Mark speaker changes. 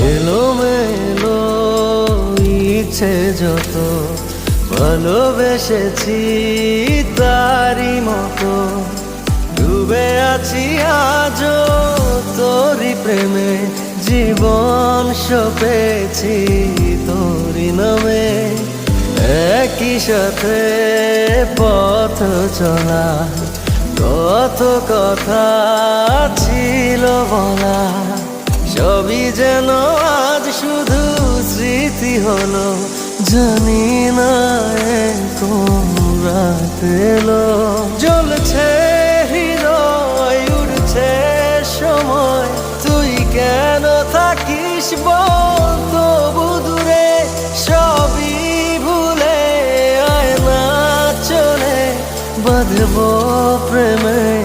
Speaker 1: এলোমেলো ইচ্ছে যত ভালোবেসেছি তারি মতো ডুবে আছি আজও তোরি প্রেমে জীবন সপেছি তোরি নামে একই সাথে পথ চলা কত কথা ছিল বলা সবই যেন আজ শুধু স্মৃতি হলো জানি না কোন রাত এলো জ্বলছে হৃদয় উড়ছে সময় তুই কেন থাকিস বল তবু দূরে সবই ভুলে আয় না চলে বাঁধবো প্রেমে